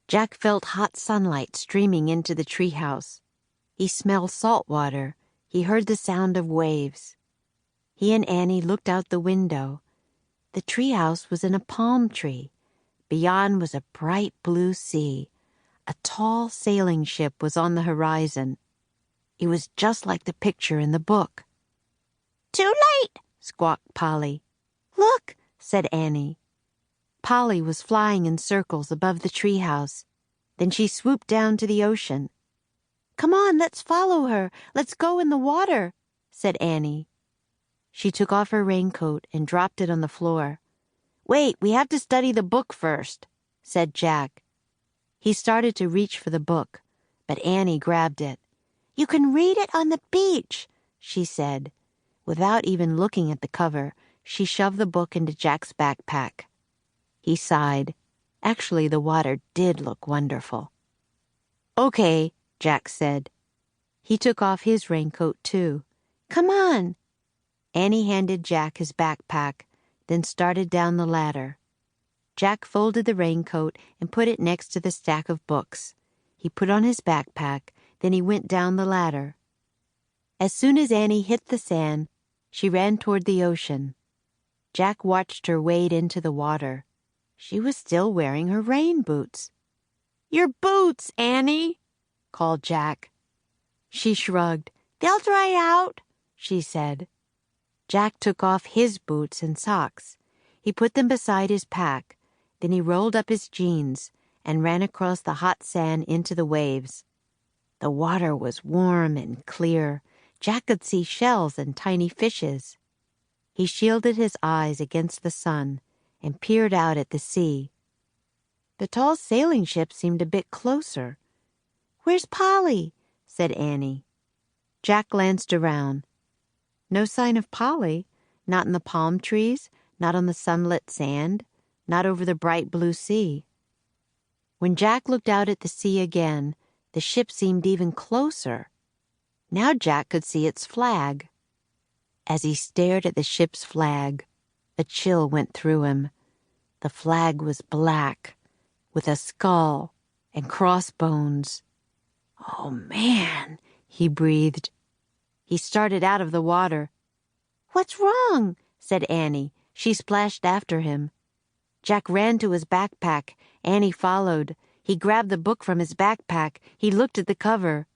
Jack felt hot sunlight streaming into the treehouse. He smelled salt water. He heard the sound of waves. He and Annie looked out the window. The treehouse was in a palm tree. Beyond was a bright blue sea. A tall sailing ship was on the horizon. It was just like the picture in the book. "Too late," squawked Polly. "Look," said Annie. Polly was flying in circles above the treehouse. Then she swooped down to the ocean. "Come on, let's follow her. Let's go in the water," said Annie. She took off her raincoat and dropped it on the floor. "Wait, we have to study the book first," said Jack. He started to reach for the book, but Annie grabbed it. "You can read it on the beach," she said. Without even looking at the cover, she shoved the book into Jack's backpack. He sighed. Actually, the water did look wonderful. "Okay," Jack said. He took off his raincoat, too. "Come on." Annie handed Jack his backpack, then started down the ladder. Jack folded the raincoat and put it next to the stack of books. He put on his backpack, then he went down the ladder. As soon as Annie hit the sand, she ran toward the ocean. Jack watched her wade into the water. She was still wearing her rain boots. "Your boots, Annie," called Jack. She shrugged. "They'll dry out," she said. Jack took off his boots and socks. He put them beside his pack. Then he rolled up his jeans and ran across the hot sand into the waves. The water was warm and clear. Jack could see shells and tiny fishes. He shielded his eyes against the sun and peered out at the sea. The tall sailing ship seemed a bit closer. "Where's Polly?" said Annie. Jack glanced around. No sign of Polly, not in the palm trees, not on the sunlit sand, not over the bright blue sea. When Jack looked out at the sea again, the ship seemed even closer. Now Jack could see its flag. As he stared at the ship's flag, a chill went through him. The flag was black, with a skull and crossbones. "Oh, man," he breathed. He started out of the water. "What's wrong?" said Annie. She splashed after him. Jack ran to his backpack. Annie followed. He grabbed the book from his backpack. He looked at the cover.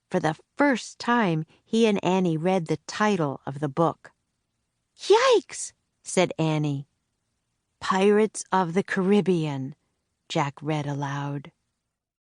For the first time, he and Annie read the title of the book. "Yikes!" said Annie. "Pirates of the Caribbean," Jack read aloud.